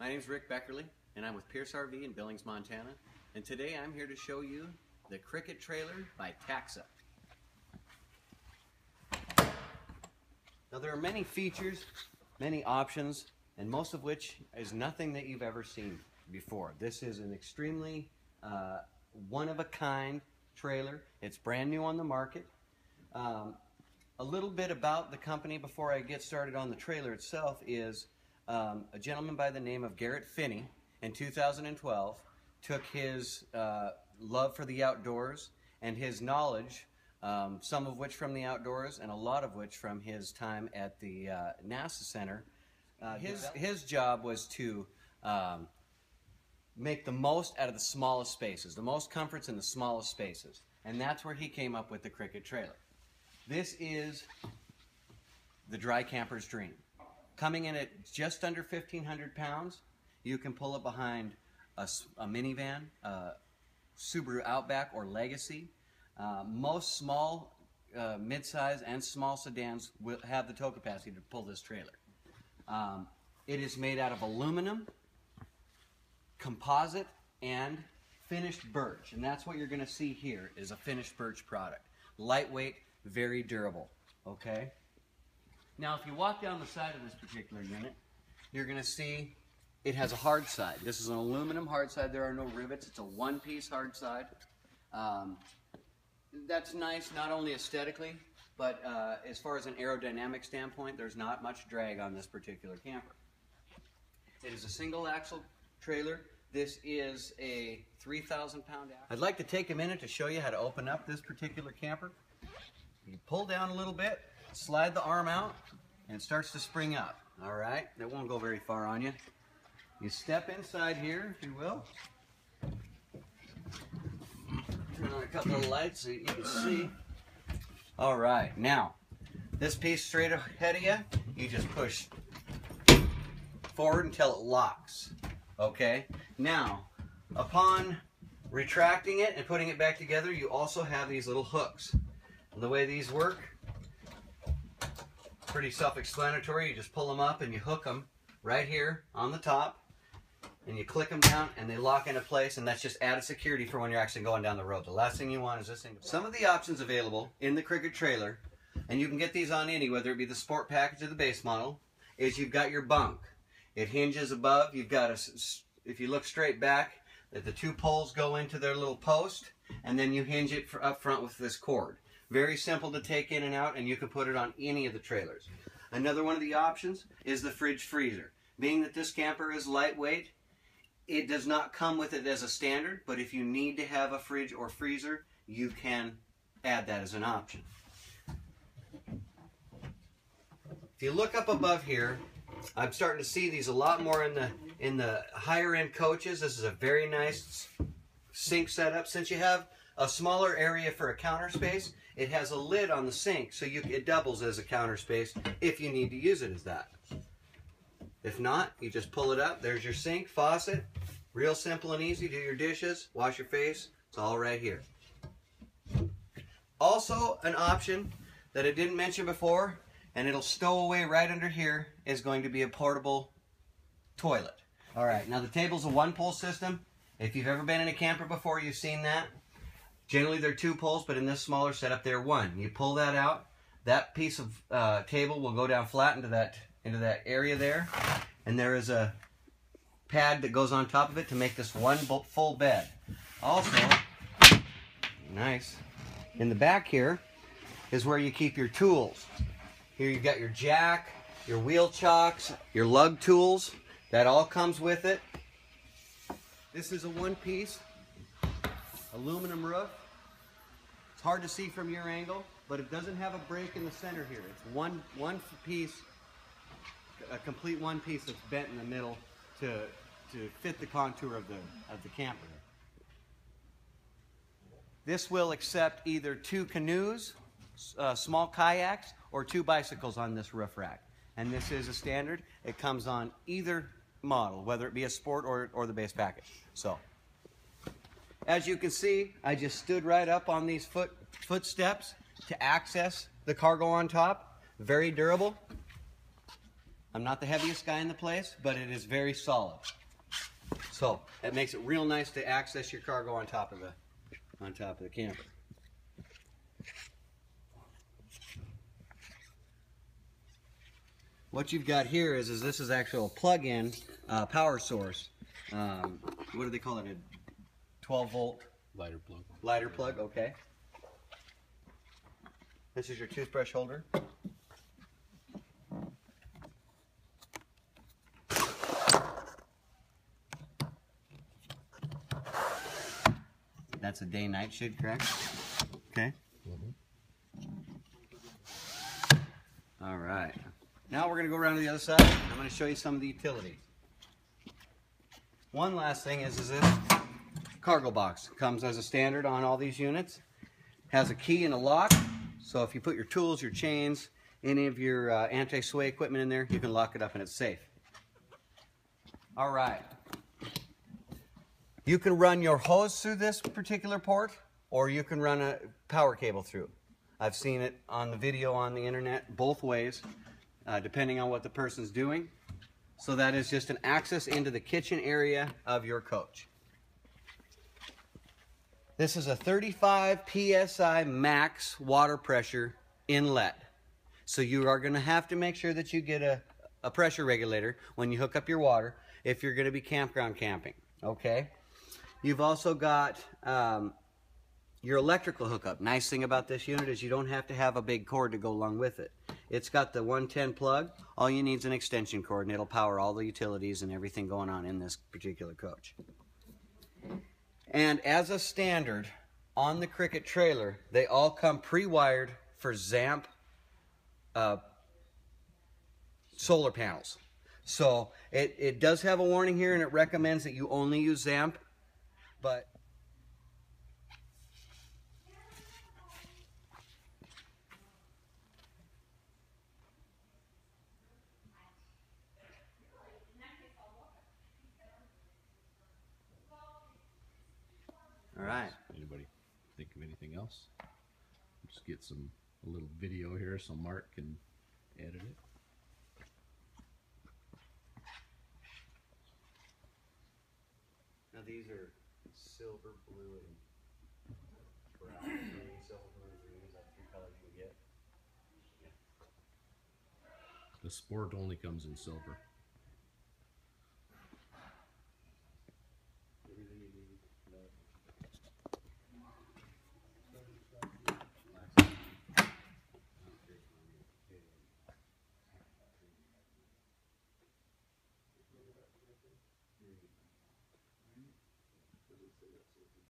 My name is Rick Beckerly, and I'm with Pierce RV in Billings, Montana. And today I'm here to show you the Cricket Trailer by Taxa. Now there are many features, many options, and most of which is nothing that you've ever seen before. This is an extremely one-of-a-kind trailer. It's brand new on the market. A little bit about the company before I get started on the trailer itself is a gentleman by the name of Garrett Finney in 2012 took his love for the outdoors and his knowledge, some of which from the outdoors and a lot of which from his time at the NASA Center. His job was to make the most out of the smallest spaces, the most comforts in the smallest spaces, and that's where he came up with the Cricket Trailer. This is the dry camper's dream. Coming in at just under 1,500 pounds, you can pull it behind a minivan, Subaru Outback or Legacy. Most small, midsize, and small sedans will have the tow capacity to pull this trailer. It is made out of aluminum, composite, and finished birch. And that's what you're going to see here is a finished birch product. Lightweight, very durable. Okay? Now, if you walk down the side of this particular unit, you're going to see it has a hard side. This is an aluminum hard side. There are no rivets. It's a one-piece hard side. That's nice, not only aesthetically, but as far as an aerodynamic standpoint, there's not much drag on this particular camper. It is a single-axle trailer. This is a 3,000-pound axle. I'd like to take a minute to show you how to open up this particular camper. You pull down a little bit, slide the arm out, and it starts to spring up. All right, that won't go very far on you. You step inside here, if you will. Turn on a couple of lights so you can see. All right, now, this piece straight ahead of you, you just push forward until it locks. Okay, now, upon retracting it and putting it back together, you also have these little hooks. And the way these work, pretty self-explanatory. You just pull them up and you hook them right here on the top, and you click them down and they lock into place, and that's just added security for when you're actually going down the road. The last thing you want is this thing. Some of the options available in the Cricket Trailer, and you can get these on any, whether it be the sport package or the base model, is you've got your bunk. It hinges above. You've got if you look straight back, the two poles go into their little post, and then you hinge it up front with this cord. Very simple to take in and out, and you can put it on any of the trailers. Another one of the options is the fridge freezer. Being that this camper is lightweight, it does not come with it as a standard, but if you need to have a fridge or freezer, you can add that as an option. If you look up above here, I'm starting to see these a lot more in the higher end coaches. This is a very nice sink setup. Since you have a smaller area for a counter space, it has a lid on the sink, so it doubles as a counter space if you need to use it as that. If not, you just pull it up. There's your sink, faucet. Real simple and easy. Do your dishes, wash your face. It's all right here. Also, an option that I didn't mention before, and it'll stow away right under here, is going to be a portable toilet. All right, now the table's a one-pole system. If you've ever been in a camper before, you've seen that. Generally they're two poles, but in this smaller setup they're one. You pull that out, that piece of table will go down flat into that area there, and there is a pad that goes on top of it to make this one full bed. Also, nice, in the back here is where you keep your tools. Here you've got your jack, your wheel chocks, your lug tools. That all comes with it. This is a one-piece aluminum roof. It's hard to see from your angle, but it doesn't have a break in the center here. It's one piece, a complete one piece that's bent in the middle to fit the contour of the camper. This will accept either two canoes, small kayaks, or two bicycles on this roof rack. And this is a standard. It comes on either model, whether it be a sport or the base package. So, as you can see, I just stood right up on these footsteps to access the cargo on top. Very durable. I'm not the heaviest guy in the place, but it is very solid. So it makes it real nice to access your cargo on top of the camper. What you've got here is this is actual plug-in power source. What do they call it? A 12-volt lighter plug. Lighter plug, okay. This is your toothbrush holder. That's a day-night shade, correct? Okay. All right. Now we're going to go around to the other side. I'm going to show you some of the utilities. One last thing is this cargo box. Comes as a standard on all these units. Has a key and a lock. So if you put your tools, your chains, any of your anti-sway equipment in there, you can lock it up and it's safe. All right. You can run your hose through this particular port, or you can run a power cable through. I've seen it on the video on the internet both ways, depending on what the person's doing. So that is just an access into the kitchen area of your coach. This is a 35 PSI max water pressure inlet. So you are going to have to make sure that you get a pressure regulator when you hook up your water if you're going to be campground camping. Okay? You've also got your electrical hookup. Nice thing about this unit is you don't have to have a big cord to go along with it. It's got the 110 plug. All you need is an extension cord, and it'll power all the utilities and everything going on in this particular coach. And as a standard, on the Cricket trailer, they all come pre-wired for ZAMP solar panels. So it does have a warning here, and it recommends that you only use ZAMP, but all right. Anybody think of anything else? Just get a little video here so Mark can edit it. Now these are silver, blue, and brown. Silver, blue, and green is like 3 colors you get. The Sport only comes in silver. Everything you need.